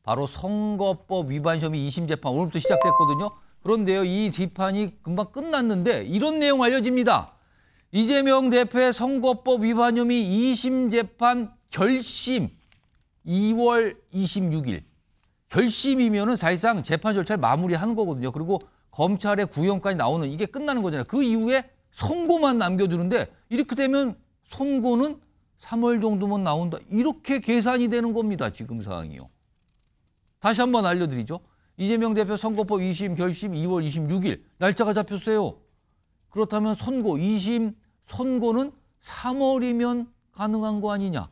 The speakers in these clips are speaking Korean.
바로 선거법 위반 혐의 2심 재판 오늘부터 시작됐거든요. 그런데요, 이 뒷판이 금방 끝났는데 이런 내용 알려집니다. 이재명 대표의 선거법 위반 혐의 2심 재판 결심 2월 26일. 결심이면은 사실상 재판 절차를 마무리하는 거거든요. 그리고 검찰의 구형까지 나오는 이게 끝나는 거잖아요. 그 이후에 선고만 남겨두는데 이렇게 되면 선고는 3월 정도면 나온다. 이렇게 계산이 되는 겁니다. 지금 상황이요. 다시 한번 알려드리죠. 이재명 대표 선거법 2심 결심 2월 26일 날짜가 잡혔어요. 그렇다면 선고 2심 선고는 3월이면 가능한 거 아니냐.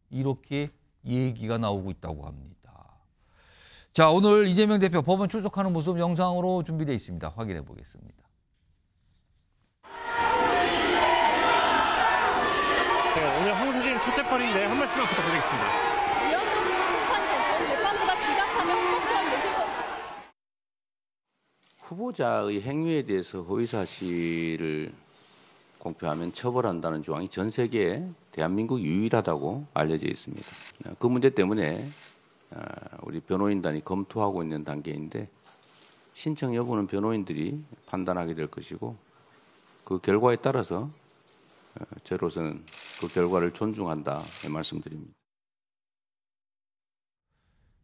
이렇게 얘기가 나오고 있다고 합니다. 자, 오늘 이재명 대표 법원 출석하는 모습 영상으로 준비되어 있습니다. 확인해 보겠습니다. 네, 오늘 항소심 첫 재판인데 한 말씀만 부탁드리겠습니다. 위헌 심판진 전 재판부가 기각하면 헌법소원 내실 겁니다. 후보자의 행위에 대해서 허위사실을 공표하면 처벌한다는 조항이 전 세계에 대한민국 유일하다고 알려져 있습니다. 그 문제 때문에 우리 변호인단이 검토하고 있는 단계인데 신청 여부는 변호인들이 판단하게 될 것이고 그 결과에 따라서 저로서는 그 결과를 존중한다 말씀드립니다.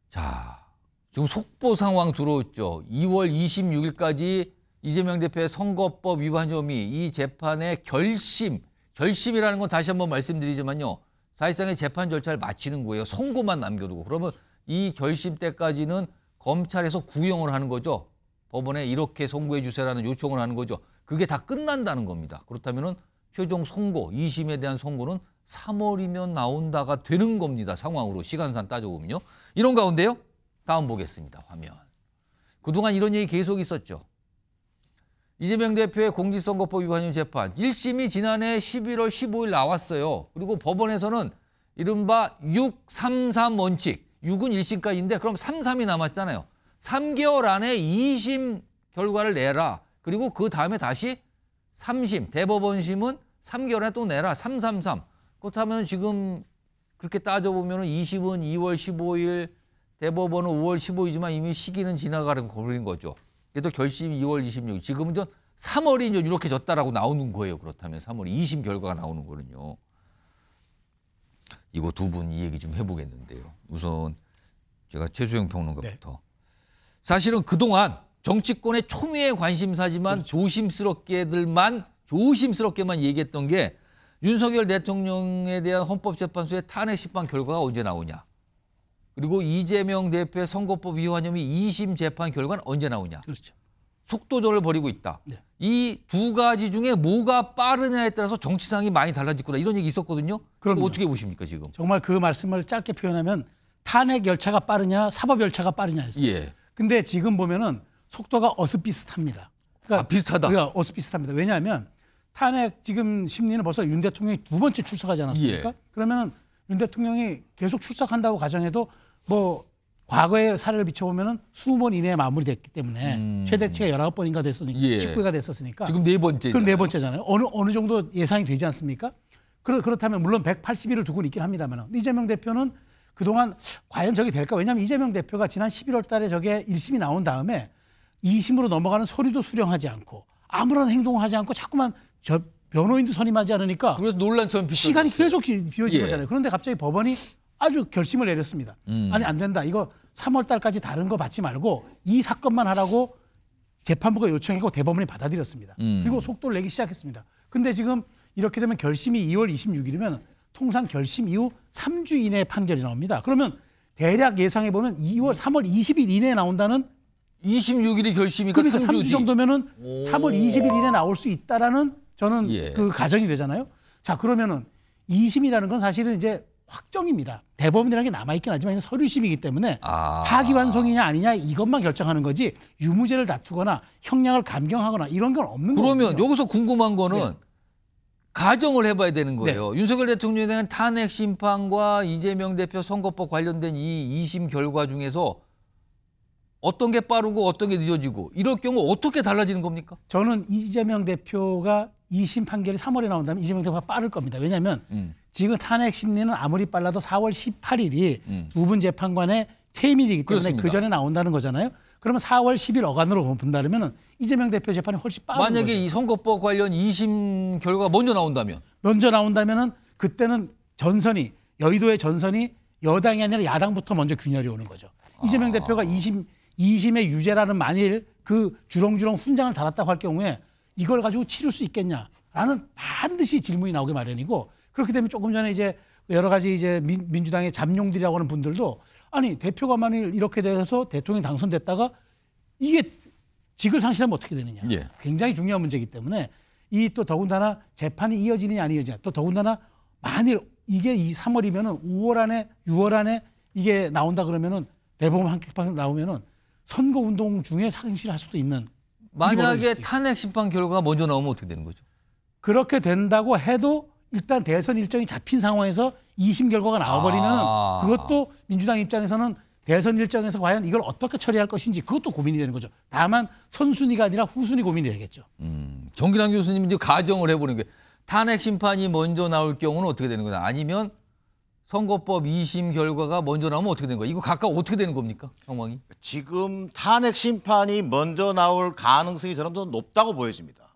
자, 지금 속보 상황 들어왔죠. 2월 26일까지 이재명 대표의 선거법 위반 혐의 이 재판의 결심이라는 건 다시 한번 말씀드리지만요. 사실상의 재판 절차를 마치는 거예요. 선고만 남겨두고. 그러면 이 결심 때까지는 검찰에서 구형을 하는 거죠. 법원에 이렇게 선고해 주세요라는 요청을 하는 거죠. 그게 다 끝난다는 겁니다. 그렇다면 최종 선고, 2심에 대한 선고는 3월이면 나온다가 되는 겁니다. 상황으로 시간상 따져보면요. 이런 가운데요. 다음 보겠습니다. 화면. 그동안 이런 얘기 계속 있었죠. 이재명 대표의 공직선거법 위반 혐의 재판 1심이 지난해 11월 15일 나왔어요. 그리고 법원에서는 이른바 633 원칙, 6은 1심까지인데 그럼 33이 남았잖아요. 3개월 안에 2심 결과를 내라. 그리고 그 다음에 다시 3심, 대법원심은 3개월 안에 또 내라. 333. 그렇다면 지금 그렇게 따져보면 2심은 2월 15일, 대법원은 5월 15일이지만 이미 시기는 지나가는 거죠. 그래서 결심이 2월 26일. 지금은 3월이 이렇게 졌다라고 나오는 거예요. 그렇다면 3월 2심 결과가 나오는 거는요. 이거 두 분 이 얘기 좀 해보겠는데요. 우선 제가 최수영 평론가부터. 네. 사실은 그동안 정치권의 초미의 관심사지만 그렇죠. 조심스럽게만 얘기했던 게 윤석열 대통령에 대한 헌법재판소의 탄핵 심판 결과가 언제 나오냐. 그리고 이재명 대표의 선거법 위반 혐의 2심 재판 결과는 언제 나오냐. 그렇죠. 속도전을 벌이고 있다. 네. 이 두 가지 중에 뭐가 빠르냐에 따라서 정치상이 많이 달라질 거다. 이런 얘기 있었거든요. 그럼 어떻게 보십니까 지금? 정말 그 말씀을 짧게 표현하면 탄핵 열차가 빠르냐 사법 열차가 빠르냐였어요. 예. 근데 지금 보면은 속도가 어슷비슷합니다. 그러니까 비슷하다. 그러니까 어슷비슷합니다. 왜냐하면 탄핵 지금 심리는 벌써 윤 대통령이 두 번째 출석하지 않았습니까? 예. 그러면 윤 대통령이 계속 출석한다고 가정해도 뭐 과거의 사례를 비춰보면은 20번 이내에 마무리됐기 때문에 최대치가 19번인가 됐으니까 예. 19회가 됐었으니까 지금 네 번째. 그럼 네 번째잖아요. 어느 정도 예상이 되지 않습니까? 그렇다면 물론 180일을 두고는 있긴 합니다만 이재명 대표는 그동안 과연 저게 될까? 왜냐하면 이재명 대표가 지난 11월 달에 저게 1심이 나온 다음에 2심으로 넘어가는 서류도 수령하지 않고 아무런 행동을 하지 않고 자꾸만 저 변호인도 선임하지 않으니까 그래서 논란처럼 시간이 계속 비워진 예. 거잖아요. 그런데 갑자기 법원이 아주 결심을 내렸습니다. 아니 안 된다. 이거 3월 달까지 다른 거 받지 말고 이 사건만 하라고 재판부가 요청했고 대법원이 받아들였습니다. 그리고 속도를 내기 시작했습니다. 근데 지금 이렇게 되면 결심이 2월 26일이면 통상 결심 이후 3주 이내에 판결이 나옵니다. 그러면 대략 예상해 보면 3월 20일 이내에 나온다는 26일이 결심이니까 그러니까 3주 정도면은 3월 20일 이내에 나올 수 있다라는 저는 예. 그 가정이 되잖아요. 자, 그러면은 2심이라는 건 사실은 이제 확정입니다. 대법원이라는 게 남아있긴 하지만 서류심이기 때문에 파기환송이냐 아니냐 이것만 결정하는 거지 유무죄를 다투거나 형량을 감경하거나 이런 건 없는 거예요. 그러면 여기서 궁금한 거는 네. 가정을 해봐야 되는 거예요. 네. 윤석열 대통령에 대한 탄핵 심판과 이재명 대표 선거법 관련된 이 2심 결과 중에서 어떤 게 빠르고 어떤 게 늦어지고 이럴 경우 어떻게 달라지는 겁니까? 저는 이재명 대표가 2심 판결이 3월에 나온다면 이재명 대표가 빠를 겁니다. 왜냐하면 지금 탄핵 심리는 아무리 빨라도 4월 18일이 두 분 재판관의 퇴임일이기 때문에 그렇습니다. 그 전에 나온다는 거잖아요. 그러면 4월 10일 어간으로 본다면 이재명 대표 재판이 훨씬 빠른 만약에 거죠. 이 선거법 관련 2심 결과가 먼저 나온다면 먼저 나온다면은 그때는 전선이 여의도의 전선이 여당이 아니라 야당부터 먼저 균열이 오는 거죠. 이재명 대표가 2심의 유죄라는 만일 그 주렁주렁 훈장을 달았다고 할 경우에 이걸 가지고 치를 수 있겠냐라는 반드시 질문이 나오기 마련이고 그렇게 되면 조금 전에 이제 여러 가지 이제 민주당의 잠룡들이라고 하는 분들도 아니 대표가 만일 이렇게 돼서 대통령 당선됐다가 이게 직을 상실하면 어떻게 되느냐. 예. 굉장히 중요한 문제이기 때문에 이 또 더군다나 재판이 이어지느냐 안 이어지느냐 또 더군다나 만일 이게 이 3월이면은 5월 안에 6월 안에 이게 나온다 그러면은 대법원 한개판 나오면은 선거 운동 중에 상실할 수도 있는 만약에 탄핵 심판 결과가 먼저 나오면 어떻게 되는 거죠? 그렇게 된다고 해도 일단 대선 일정이 잡힌 상황에서 2심 결과가 나와버리면 그것도 민주당 입장에서는 대선 일정에서 과연 이걸 어떻게 처리할 것인지 그것도 고민이 되는 거죠. 다만 선순위가 아니라 후순위 고민이 되겠죠. 정기남 교수님 이제 가정을 해보는 게 탄핵 심판이 먼저 나올 경우는 어떻게 되는 거냐? 아니면 선거법 2심 결과가 먼저 나오면 어떻게 되는 거야? 이거 각각 어떻게 되는 겁니까? 상황이? 지금 탄핵 심판이 먼저 나올 가능성이 저는 더 높다고 보여집니다.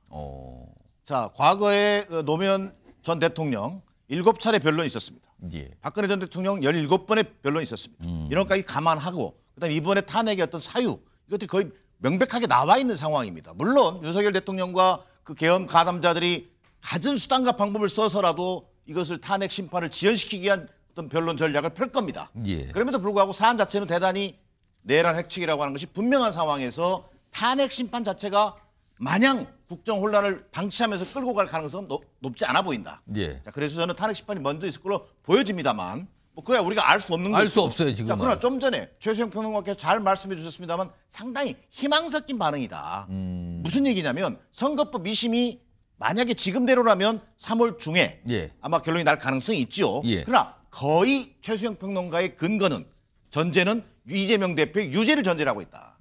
자, 과거에 노무현 전 대통령 7차례 변론이 있었습니다. 예. 박근혜 전 대통령 17번의 변론이 있었습니다. 이런 것까지 감안하고 그다음에 이번에 탄핵의 어떤 사유 이것들이 거의 명백하게 나와 있는 상황입니다. 물론 윤석열 대통령과 그 계엄 가담자들이 갖은 수단과 방법을 써서라도 이것을 탄핵 심판을 지연시키기 위한 어떤 변론 전략을 펼 겁니다. 예. 그럼에도 불구하고 사안 자체는 대단히 내란 핵측이라고 하는 것이 분명한 상황에서 탄핵 심판 자체가 마냥 국정 혼란을 방치하면서 끌고 갈 가능성은 높지 않아 보인다. 예. 자, 그래서 저는 탄핵 심판이 먼저 있을 걸로 보여집니다만 뭐 그야 우리가 알 수 없는 알 거죠. 수 없어요, 지금은. 자, 그러나 좀 전에 최수영 평론가께서 잘 말씀해 주셨습니다만 상당히 희망 섞인 반응이다. 무슨 얘기냐면 선거법 2심이 만약에 지금대로라면 3월 중에 예. 아마 결론이 날 가능성이 있지요. 예. 그러나 거의 최수영 평론가의 근거는 전제는 이재명 대표의 유죄를 전제라고 있다.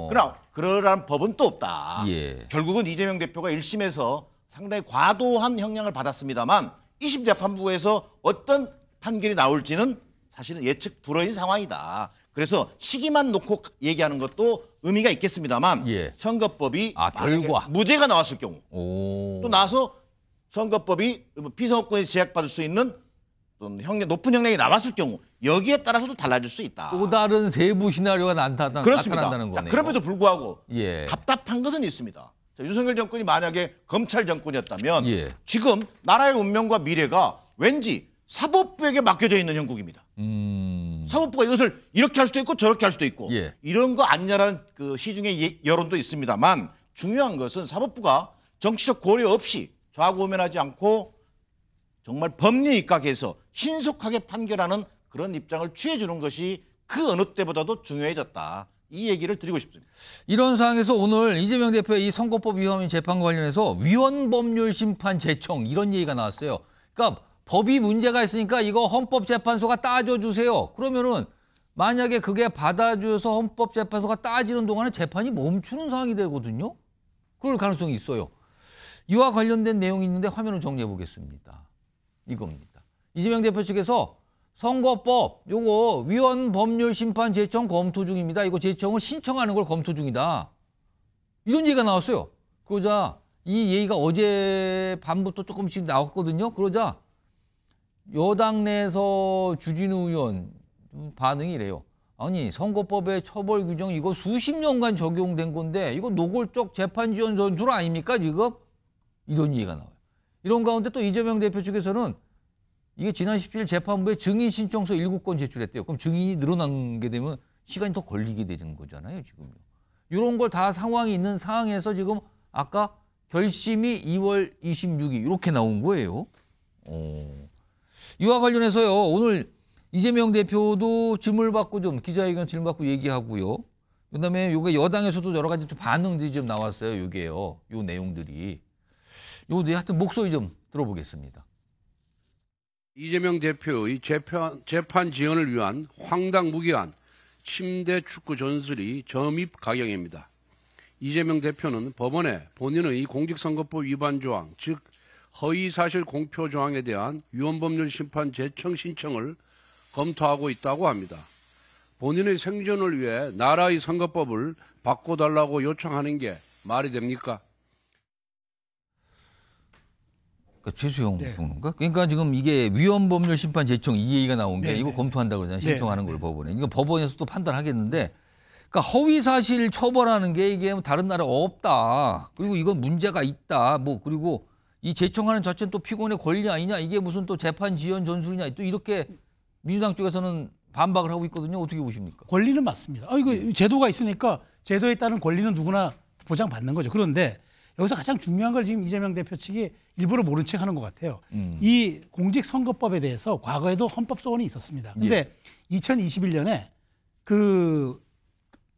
그러나 그러라는 법은 또 없다. 예. 결국은 이재명 대표가 1심에서 상당히 과도한 형량을 받았습니다만 2심 재판부에서 어떤 판결이 나올지는 사실은 예측 불허인 상황이다. 그래서 시기만 놓고 얘기하는 것도 의미가 있겠습니다만 예. 선거법이 결과 무죄가 나왔을 경우 또 나서 선거법이 피선거권에서 제약받을 수 있는 높은 형량이 나왔을 경우 여기에 따라서도 달라질 수 있다. 또 다른 세부 시나리오가 나타난다는 자, 거네요. 그럼에도 불구하고 예. 답답한 것은 있습니다. 자, 윤석열 정권이 만약에 검찰 정권이었다면 예. 지금 나라의 운명과 미래가 왠지 사법부에게 맡겨져 있는 형국입니다. 사법부가 이것을 이렇게 할 수도 있고 저렇게 할 수도 있고 예. 이런 거 아니냐라는 그 시중의 여론도 있습니다만 중요한 것은 사법부가 정치적 고려 없이 좌우우면하지 않고 정말 법리에 입각해서 신속하게 판결하는 그런 입장을 취해주는 것이 그 어느 때보다도 중요해졌다. 이 얘기를 드리고 싶습니다. 이런 상황에서 오늘 이재명 대표의 이 선거법 위반 재판 관련해서 위헌법률심판 제청 이런 얘기가 나왔어요. 그러니까 법이 문제가 있으니까 이거 헌법재판소가 따져주세요. 그러면은 만약에 그게 받아줘서 헌법재판소가 따지는 동안에 재판이 멈추는 상황이 되거든요. 그럴 가능성이 있어요. 이와 관련된 내용이 있는데 화면을 정리해 보겠습니다. 이겁니다. 이재명 대표 측에서 선거법 요거 위헌법률심판 제청 검토 중입니다. 이거 제청을 신청하는 걸 검토 중이다. 이런 얘기가 나왔어요. 그러자 이 얘기가 어제 밤부터 조금씩 나왔거든요. 그러자 여당 내에서 주진우 의원 반응이 이래요. 아니 선거법의 처벌 규정 이거 수십 년간 적용된 건데 이거 노골적 재판 지연 전술 아닙니까 지금? 이런 얘기가 나와요. 이런 가운데 또 이재명 대표 측에서는 이게 지난 17일 재판부에 증인 신청서 7건 제출했대요. 그럼 증인이 늘어나게 되면 시간이 더 걸리게 되는 거잖아요, 지금요. 이런 걸 다 상황이 있는 상황에서 지금 아까 결심이 2월 26일 이렇게 나온 거예요. 이와 관련해서요. 오늘 이재명 대표도 질문을 받고 좀 기자회견 질문 받고 얘기하고요. 그다음에 요게 여당에서도 여러 가지 좀 반응들이 좀 나왔어요. 요게요. 요 내용들이. 요 하여튼 목소리 좀 들어보겠습니다. 이재명 대표의 재판 지연을 위한 황당무계한 침대 축구 전술이 점입 가경입니다. 이재명 대표는 법원에 본인의 공직선거법 위반 조항, 즉 허위사실 공표 조항에 대한 위헌법률 심판 제청 신청을 검토하고 있다고 합니다. 본인의 생존을 위해 나라의 선거법을 바꿔달라고 요청하는 게 말이 됩니까? 최수영 평론가. 그러니까 지금 이게 위헌법률심판 제청 이 얘기가 나온 게 이거 검토한다고 그러잖아요. 신청하는 걸 법원에. 이거 법원에서 또 판단하겠는데, 그러니까 허위 사실 처벌하는 게 이게 다른 나라 없다. 그리고 이건 문제가 있다. 뭐 그리고 이 제청하는 자체는 또 피고인의 권리 아니냐. 이게 무슨 또 재판 지연 전술이냐. 또 이렇게 민주당 쪽에서는 반박을 하고 있거든요. 어떻게 보십니까? 권리는 맞습니다. 이거 제도가 있으니까 제도에 따른 권리는 누구나 보장받는 거죠. 그런데 여기서 가장 중요한 걸 지금 이재명 대표 측이 일부러 모른 척 하는 것 같아요. 이 공직선거법에 대해서 과거에도 헌법소원이 있었습니다. 근데 2021년에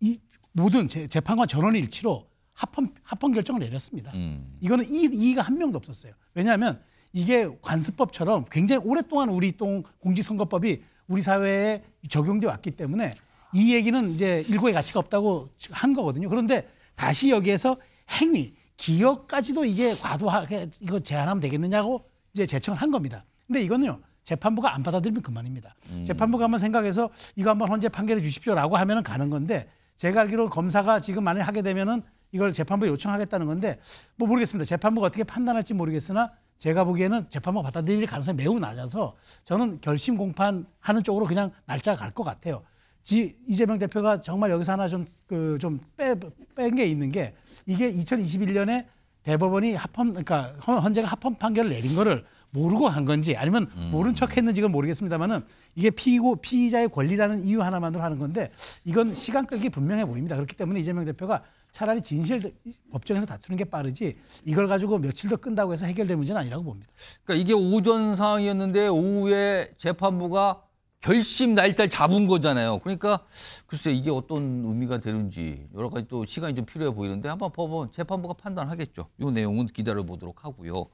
이 모든 재판관 전원 일치로 합헌 결정을 내렸습니다. 이거는 이의가 한 명도 없었어요. 왜냐하면 이게 관습법처럼 굉장히 오랫동안 우리 공직선거법이 우리 사회에 적용돼 왔기 때문에 이 얘기는 이제 일고의 가치가 없다고 한 거거든요. 그런데 다시 여기에서 행위, 기억까지도 이게 과도하게 이거 제한하면 되겠느냐고 이제 제청을 한 겁니다. 근데 이거는요, 재판부가 안 받아들이면 그만입니다. 재판부가 한번 생각해서 이거 한번 헌재 판결해 주십시오라고 하면은 가는 건데, 제가 알기로 검사가 지금 만약 하게 되면은 이걸 재판부에 요청하겠다는 건데, 뭐 모르겠습니다. 재판부가 어떻게 판단할지 모르겠으나 제가 보기에는 재판부가 받아들일 가능성이 매우 낮아서 저는 결심 공판하는 쪽으로 그냥 날짜가 갈 것 같아요. 이재명 대표가 정말 여기서 하나 좀 뺀 게 있는 게, 이게 2021년에 대법원이 그러니까 헌재가 합헌 판결을 내린 거를 모르고 한 건지 아니면 모른 척 했는지 는 모르겠습니다만은 이게 피의자의 권리라는 이유 하나만으로 하는 건데, 이건 시간 끌기 분명해 보입니다. 그렇기 때문에 이재명 대표가 차라리 진실 법정에서 다투는 게 빠르지, 이걸 가지고 며칠 더 끈다고 해서 해결될 문제는 아니라고 봅니다. 그러니까 이게 오전 상황이었는데 오후에 재판부가 결심 날짜를 잡은 거잖아요. 그러니까 글쎄 이게 어떤 의미가 되는지 여러 가지 또 시간이 좀 필요해 보이는데 한번 법원 재판부가 판단하겠죠. 이 내용은 기다려 보도록 하고요.